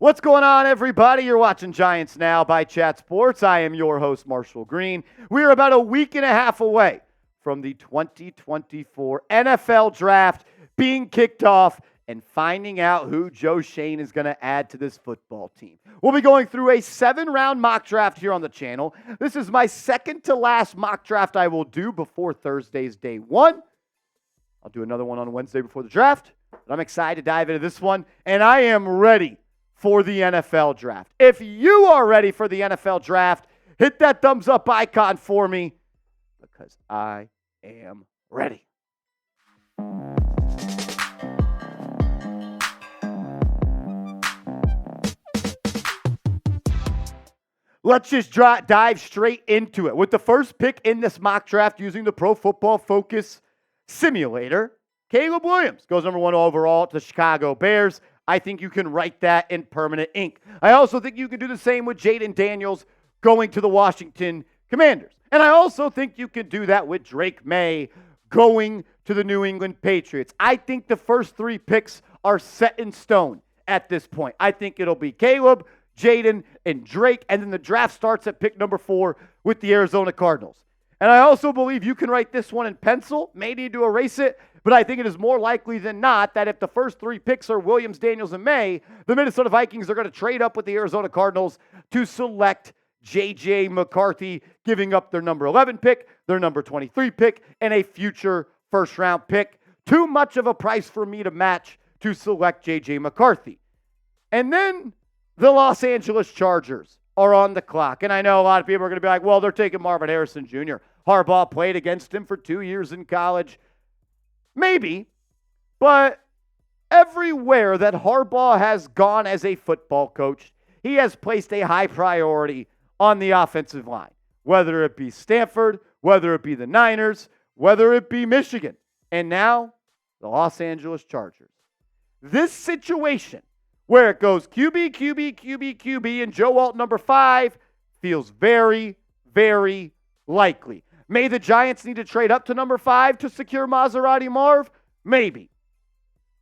What's going on, everybody? You're watching Giants Now by Chat Sports. I am your host, Marshall Green. We are about a week and a half away from the 2024 NFL Draft being kicked off and finding out who Joe Schoen is going to add to this football team. We'll be going through a 7-round mock draft here on the channel. This is my second to last mock draft I will do before Thursday's day one. I'll do another one on Wednesday before the draft, but I'm excited to dive into this one, and I am ready for the NFL Draft. If you are ready for the NFL Draft, hit that thumbs up icon for me because I am ready. Let's just dive straight into it. With the first pick in this mock draft using the Pro Football Focus simulator, Caleb Williams goes number 1 overall to the Chicago Bears. I think you can write that in permanent ink. I also think you can do the same with Jayden Daniels going to the Washington Commanders. And I also think you can do that with Drake May going to the New England Patriots. I think the first 3 picks are set in stone at this point. I think it'll be Caleb, Jayden, and Drake, and then the draft starts at pick number 4 with the Arizona Cardinals. And I also believe you can write this one in pencil, may need to erase it, but I think it is more likely than not that if the first 3 picks are Williams, Daniels, and May, the Minnesota Vikings are going to trade up with the Arizona Cardinals to select J.J. McCarthy, giving up their number 11 pick, their number 23 pick, and a future first-round pick. Too much of a price for me to match to select J.J. McCarthy. And then the Los Angeles Chargers are on the clock. And I know a lot of people are going to be like, well, they're taking Marvin Harrison Jr. Harbaugh played against him for 2 years in college. Maybe, but everywhere that Harbaugh has gone as a football coach, he has placed a high priority on the offensive line, whether it be Stanford, whether it be the Niners, whether it be Michigan, and now the Los Angeles Chargers. This situation where it goes QB, QB, QB, QB, and Joe Alt number 5 feels very, very likely. May the Giants need to trade up to number 5 to secure Maserati Marv? Maybe.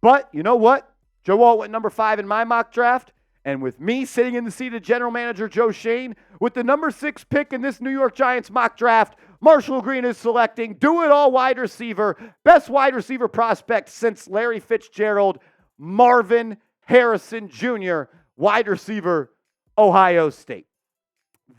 But you know what? Joe Alt went number 5 in my mock draft, and with me sitting in the seat of general manager Joe Schoen, with the number 6 pick in this New York Giants mock draft, Marshall Green is selecting do-it-all wide receiver, best wide receiver prospect since Larry Fitzgerald, Marvin Harrison Jr., wide receiver, Ohio State.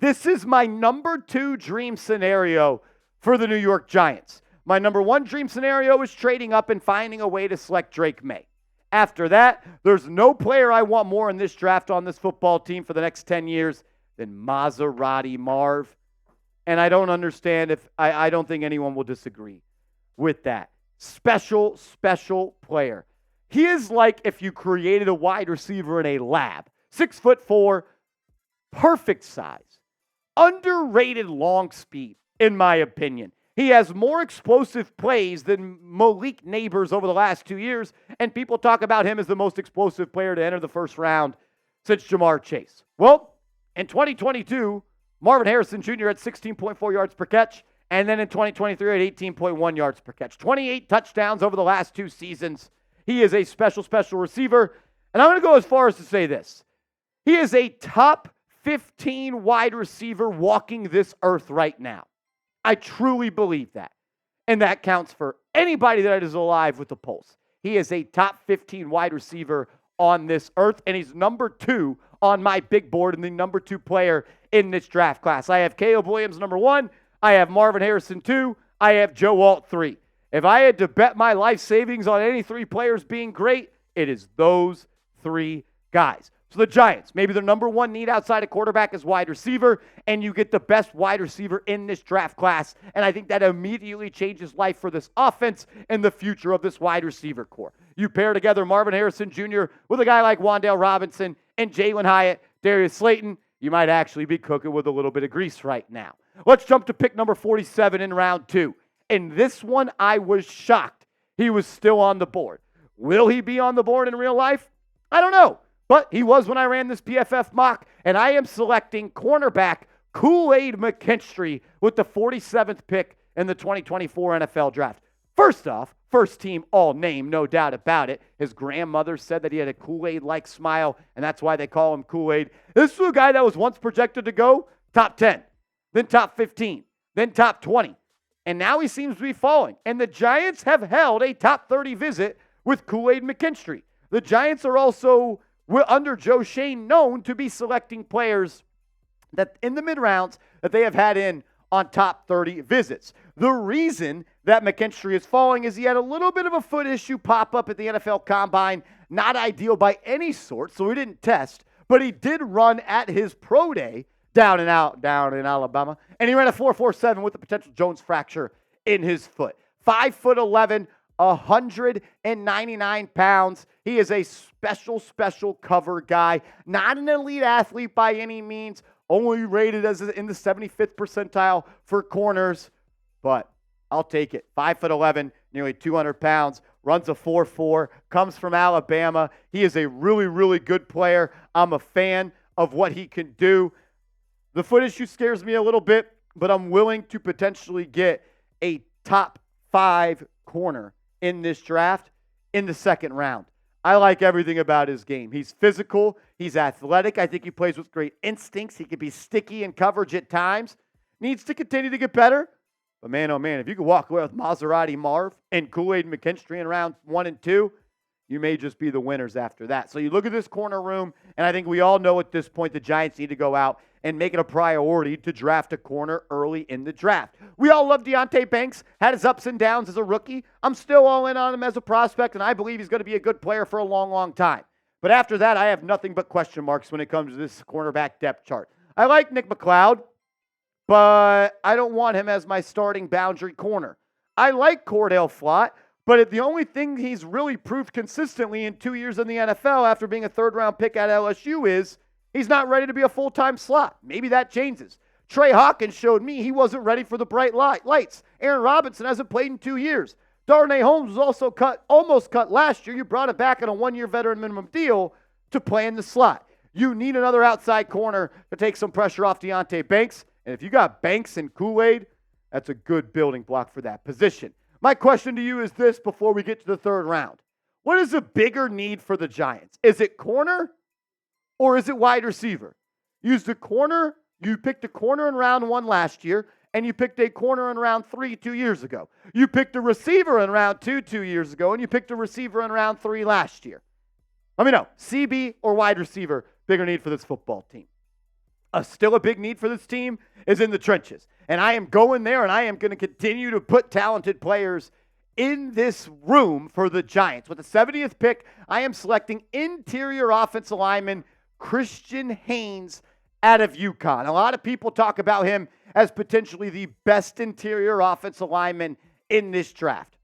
This is my number 2 dream scenario for the New York Giants. My number 1 dream scenario is trading up and finding a way to select Drake May. After that, there's no player I want more in this draft on this football team for the next 10 years than Maserati Marv. And I don't understand if, I don't think anyone will disagree with that. Special, special player. He is like if you created a wide receiver in a lab. 6'4", perfect size, underrated long speed, in my opinion. He has more explosive plays than Malik Neighbors over the last 2 years, and people talk about him as the most explosive player to enter the first round since Jamar Chase. Well, in 2022, Marvin Harrison Jr. had 16.4 yards per catch, and then in 2023 at 18.1 yards per catch. 28 touchdowns over the last 2 seasons. He is a special, special receiver. And I'm going to go as far as to say this. He is a top 15 wide receiver walking this earth right now. I truly believe that. And that counts for anybody that is alive with a pulse. He is a top 15 wide receiver on this earth, and he's number 2 on my big board and the number 2 player in this draft class. I have Caleb Williams number 1. I have Marvin Harrison 2. I have Joe Alt 3. If I had to bet my life savings on any 3 players being great, it is those 3 guys. So the Giants, maybe their number 1 need outside of quarterback is wide receiver, and you get the best wide receiver in this draft class. And I think that immediately changes life for this offense and the future of this wide receiver core. You pair together Marvin Harrison Jr. with a guy like Wan'Dale Robinson and Jalen Hyatt, Darius Slayton, you might actually be cooking with a little bit of grease right now. Let's jump to pick number 47 in round 2. In this one, I was shocked he was still on the board. Will he be on the board in real life? I don't know. But he was when I ran this PFF mock, and I am selecting cornerback Kool-Aid McKinstry with the 47th pick in the 2024 NFL Draft. First off, First team all name, no doubt about it. His grandmother said that he had a Kool-Aid-like smile, and that's why they call him Kool-Aid. This was a guy that was once projected to go top 10, then top 15, then top 20. And now he seems to be falling. And the Giants have held a top 30 visit with Kool-Aid McKinstry. The Giants are also, under Joe Schoen, known to be selecting players that in the mid-rounds that they have had in on top 30 visits. The reason that McKinstry is falling is he had a little bit of a foot issue pop up at the NFL Combine. Not ideal by any sort, so he didn't test. But he did run at his pro day down in Alabama, and he ran a 4.47 with a potential Jones fracture in his foot. 5'11", 199 pounds. He is a special cover guy. Not an elite athlete by any means. Only rated as in the 75th percentile for corners, but I'll take it. 5'11", nearly 200 pounds, runs a 4.4, comes from Alabama. He is a really good player. I'm a fan of what he can do. The foot issue scares me a little bit, but I'm willing to potentially get a top 5 corner in this draft in the second round. I like everything about his game. He's physical. He's athletic. I think he plays with great instincts. He can be sticky in coverage at times. Needs to continue to get better. But man, oh man, if you could walk away with Maserati Marv and Kool-Aid McKinstry in round 1 and 2, you may just be the winners after that. So you look at this corner room, and I think we all know at this point the Giants need to go out and make it a priority to draft a corner early in the draft. We all love Deonte Banks, had his ups and downs as a rookie. I'm still all in on him as a prospect, and I believe he's going to be a good player for a long time. But after that, I have nothing but question marks when it comes to this cornerback depth chart. I like Nick McLeod, but I don't want him as my starting boundary corner. I like Cordell Flott, but the only thing he's really proved consistently in 2 years in the NFL after being a third-round pick at LSU is he's not ready to be a full-time slot. Maybe that changes. Trey Hawkins showed me he wasn't ready for the bright lights. Aaron Robinson hasn't played in 2 years. Darnay Holmes was also almost cut last year. You brought it back on a 1-year veteran minimum deal to play in the slot. You need another outside corner to take some pressure off Deonte Banks. And if you got Banks and Kool-Aid, that's a good building block for that position. My question to you is this before we get to the third round. What is a bigger need for the Giants? Is it corner or is it wide receiver? You picked a corner in round 1 last year, and you picked a corner in round 3 2 years ago. You picked a receiver in round 2 2 years ago, and you picked a receiver in round 3 last year. Let me know, CB or wide receiver, bigger need for this football team. Still a big need for this team is in the trenches. And I am going there, and I am going to continue to put talented players in this room for the Giants. With the 70th pick, I am selecting interior offensive lineman Christian Haynes out of UConn. A lot of people talk about him as potentially the best interior offensive lineman in this draft.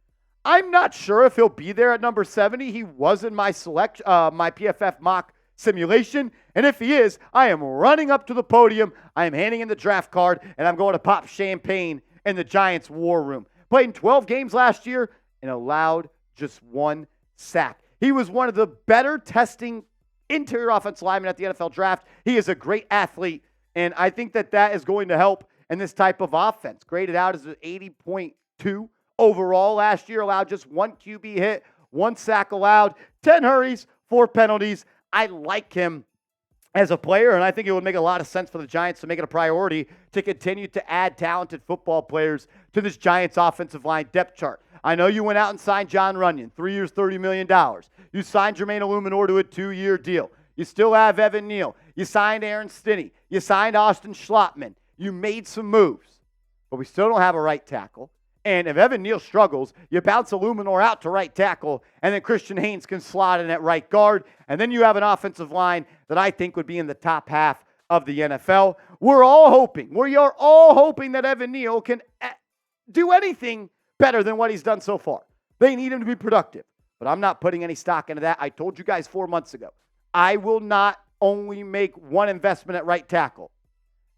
I'm not sure if he'll be there at number 70. He was in my my PFF mock simulation. And if he is, I am running up to the podium. I am handing in the draft card, and I'm going to pop champagne in the Giants' war room. Played in 12 games last year and allowed just 1 sack. He was one of the better testing interior offensive linemen at the NFL draft. He is a great athlete, and I think that is going to help in this type of offense. Graded out as an 80.2 overall last year. Allowed just 1 QB hit, 1 sack allowed, 10 hurries, 4 penalties. I like him as a player, and I think it would make a lot of sense for the Giants to make it a priority to continue to add talented football players to this Giants offensive line depth chart. I know you went out and signed John Runyon, 3 years, $30 million. You signed Jermaine Illuminor to a 2-year deal. You still have Evan Neal. You signed Aaron Stinney. You signed Austin Schlottman. You made some moves, but we still don't have a right tackle. And if Evan Neal struggles, you bounce Illuminor out to right tackle, and then Christian Haynes can slot in at right guard. And then you have an offensive line that I think would be in the top half of the NFL. We are all hoping that Evan Neal can do anything better than what he's done so far. They need him to be productive, but I'm not putting any stock into that. I told you guys 4 months ago, I will not only make one investment at right tackle.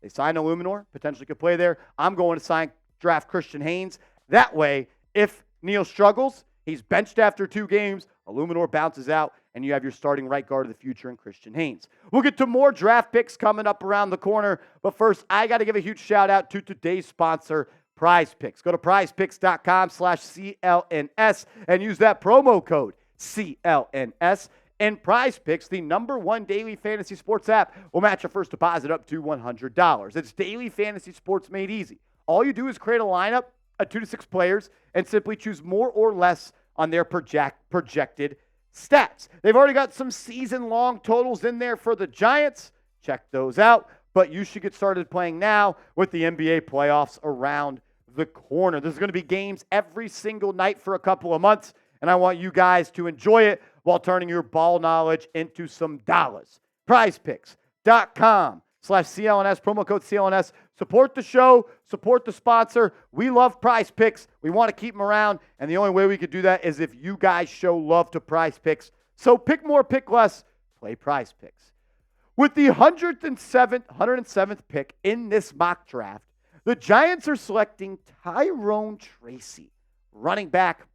They signed Illuminor, potentially could play there. I'm going to draft Christian Haynes. That way, if Neal struggles, he's benched after 2 games, Illuminor bounces out, and you have your starting right guard of the future in Christian Haynes. We'll get to more draft picks coming up around the corner, but first, I got to give a huge shout out to today's sponsor, Prize Picks. Go to prizepicks.com/CLNS and use that promo code CLNS. And Prize Picks, the #1 daily fantasy sports app, will match your first deposit up to $100. It's daily fantasy sports made easy. All you do is create a lineup of 2 to 6 players and simply choose more or less on their projected stats. They've already got some season-long totals in there for the Giants. Check those out. But you should get started playing now with the NBA playoffs around the corner. There's going to be games every single night for a couple of months, and I want you guys to enjoy it while turning your ball knowledge into some dollars. PrizePicks.com/CLNS, promo code CLNS. Support the show, support the sponsor. We love Prize Picks. We want to keep them around, and the only way we could do that is if you guys show love to Prize Picks. So pick more, pick less, play Prize Picks. With the 107th pick in this mock draft, the Giants are selecting Tyrone Tracy, running back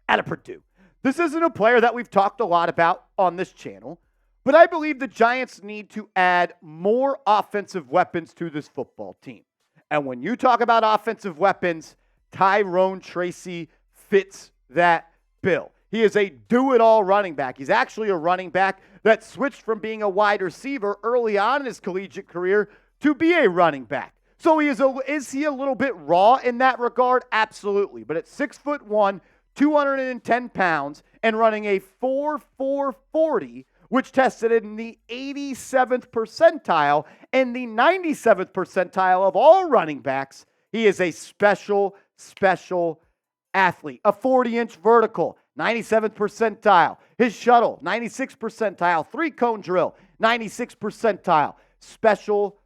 out of Purdue. This isn't a player that we've talked a lot about on this channel, but I believe the Giants need to add more offensive weapons to this football team. And when you talk about offensive weapons, Tyrone Tracy fits that bill. He is a do-it-all running back. He's actually a running back that switched from being a wide receiver early on in his collegiate career to be a running back. So is he a little bit raw in that regard? Absolutely. But at 6'1", 210 pounds, and running a 4.4 40, which tested in the 87th percentile and the 97th percentile of all running backs, he is a special athlete. A 40-inch vertical, 97th percentile. His shuttle, 96th percentile. 3-cone drill, 96th percentile. Special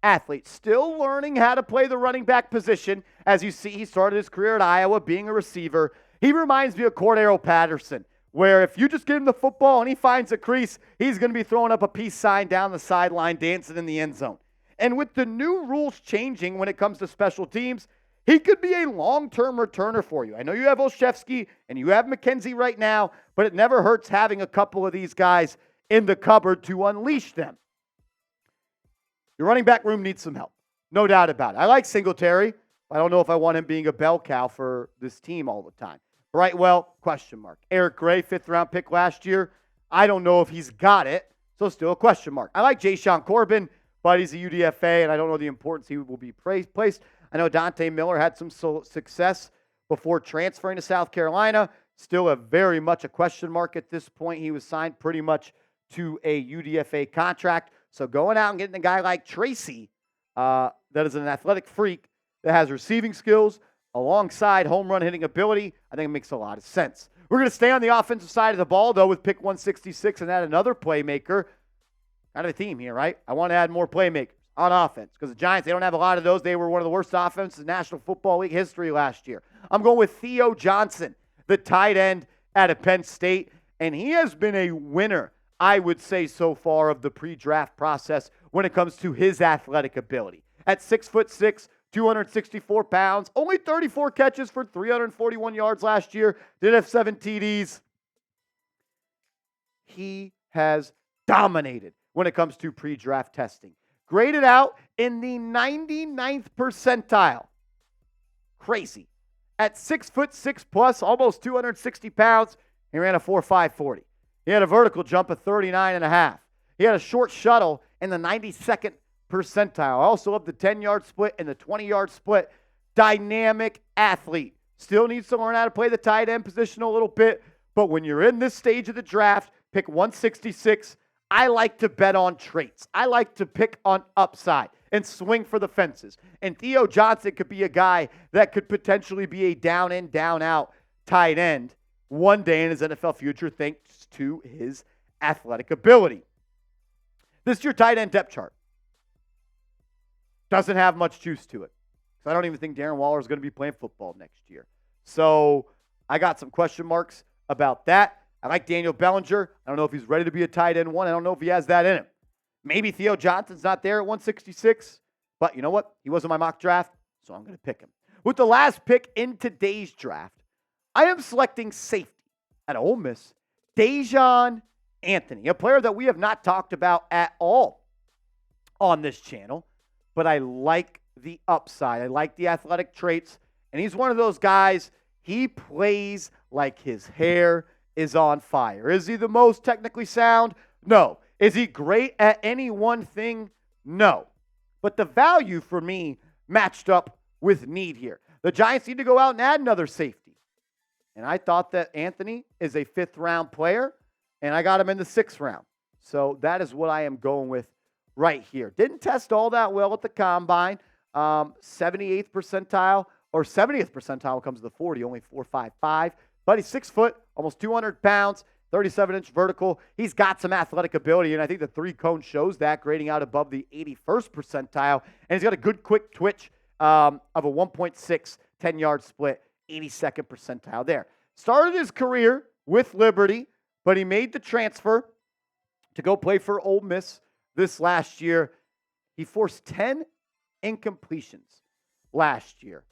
athlete. Still learning how to play the running back position. As you see, he started his career at Iowa being a receiver. He reminds me of Cordero Patterson, where if you just give him the football and he finds a crease, he's going to be throwing up a peace sign down the sideline, dancing in the end zone. And with the new rules changing when it comes to special teams, he could be a long-term returner for you. I know you have Olszewski and you have McKenzie right now, but it never hurts having a couple of these guys in the cupboard to unleash them. Your running back room needs some help. No doubt about it. I like Singletary. I don't know if I want him being a bell cow for this team all the time. Brightwell, question mark. Eric Gray, 5th-round pick last year. I don't know if he's got it, so still a question mark. I like Daijahn Corbin, but he's a UDFA, and I don't know the importance he will be placed. I know Dante Miller had some success before transferring to South Carolina. Still very much a question mark at this point. He was signed pretty much to a UDFA contract. So going out and getting a guy like Tracy, that is an athletic freak, that has receiving skills alongside home run hitting ability, I think it makes a lot of sense. We're going to stay on the offensive side of the ball, though, with pick 166 and add another playmaker. Kind of a theme here, right? I want to add more playmakers on offense because the Giants, they don't have a lot of those. They were one of the worst offenses in National Football League history last year. I'm going with Theo Johnson, the tight end out of Penn State, and he has been a winner, I would say, so far of the pre-draft process when it comes to his athletic ability. At 6'6", 264 pounds, only 34 catches for 341 yards last year, did have 7 TDs. He has dominated when it comes to pre-draft testing. Graded out in the 99th percentile. Crazy. At 6'6" plus, almost 260 pounds, he ran a 4.5 40. He had a vertical jump of 39.5. He had a short shuttle in the 92nd percentile. I also love the 10-yard split and the 20-yard split. Dynamic athlete. Still needs to learn how to play the tight end position a little bit, but when you're in this stage of the draft, pick 166, I like to bet on traits. I like to pick on upside and swing for the fences. And Theo Johnson could be a guy that could potentially be a down in, down out tight end one day in his NFL future thanks to his athletic ability. This is your tight end depth chart. Doesn't have much juice to it. So I don't even think Darren Waller is going to be playing football next year. So I got some question marks about that. I like Daniel Bellinger. I don't know if he's ready to be a tight end one. I don't know if he has that in him. Maybe Theo Johnson's not there at 166. But you know what? He wasn't my mock draft, so I'm going to pick him. With the last pick in today's draft, I am selecting safety at Ole Miss, Daijahn Anthony, a player that we have not talked about at all on this channel. But I like the upside. I like the athletic traits, and he's one of those guys, he plays like his hair is on fire. Is he the most technically sound? No. Is he great at any one thing? No. But the value for me matched up with need here. The Giants need to go out and add another safety. And I thought that Anthony is a 5th-round player, and I got him in the 6th round. So that is what I am going with right here. Didn't test all that well at the combine. 78th percentile or 70th percentile comes to the 40, only 4.55. But he's 6 foot, almost 200 pounds, 37-inch vertical. He's got some athletic ability, and I think the 3-cone shows that, grading out above the 81st percentile. And he's got a good quick twitch of a 1.6 10-yard split, 82nd percentile there. Started his career with Liberty, but he made the transfer to go play for Ole Miss this last year. He forced 10 incompletions last year.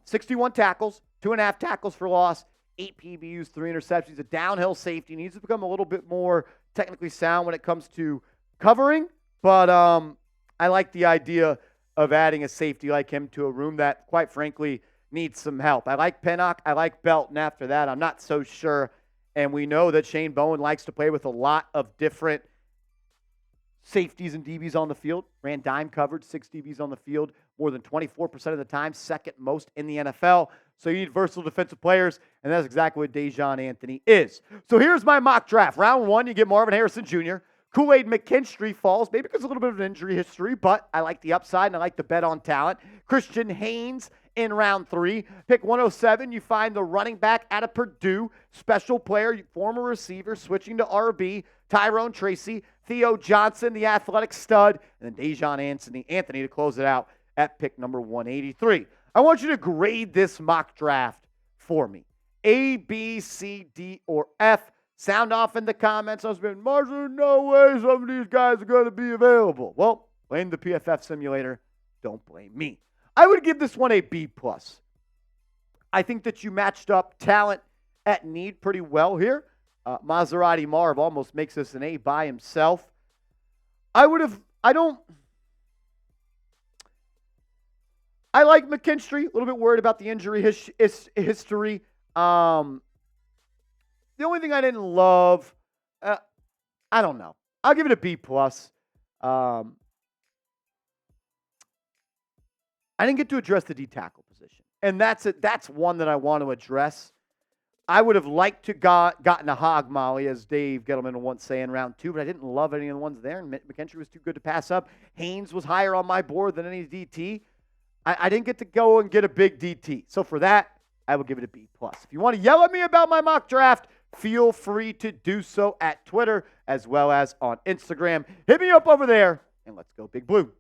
61 tackles, 2.5 tackles for loss, 8 PBUs, 3 interceptions. A downhill safety. Needs to become a little bit more technically sound when it comes to covering. But I like the idea of adding a safety like him to a room that, quite frankly, needs some help. I like Pennock. I like Belton. After that, I'm not so sure. And we know that Shane Bowen likes to play with a lot of different safeties and DBs on the field. Ran dime coverage, 6 DBs on the field, more than 24% of the time, 2nd most in the NFL. So you need versatile defensive players, and that's exactly what Daijahn Anthony is. So here's my mock draft. Round 1, you get Marvin Harrison Jr. Kool-Aid McKinstry falls, maybe because of a little bit of an injury history, but I like the upside and I like the bet on talent. Christian Haynes in round 3. Pick 107, you find the running back out of Purdue, special player, former receiver, switching to RB, Tyrone Tracy, Theo Johnson, the athletic stud, and then Daijahn Anthony to close it out at pick number 183. I want you to grade this mock draft for me. A, B, C, D, or F. Sound off in the comments. I was been, Marshall, no way some of these guys are going to be available. Well, blame the PFF simulator. Don't blame me. I would give this one a B+. I think that you matched up talent at need pretty well here. Maserati Marv almost makes this an A by himself. I like McKinstry. A little bit worried about the injury history. The only thing I didn't love, I don't know. I'll give it a B+. I didn't get to address the D tackle position. And that's it. That's one that I want to address. I would have liked to gotten a hog molly, as Dave Gettleman once say in round 2, but I didn't love any of the ones there, and McKinstry was too good to pass up. Haynes was higher on my board than any DT. I didn't get to go and get a big DT. So for that, I will give it a B+. If you want to yell at me about my mock draft, feel free to do so at Twitter as well as on Instagram. Hit me up over there, and let's go Big Blue.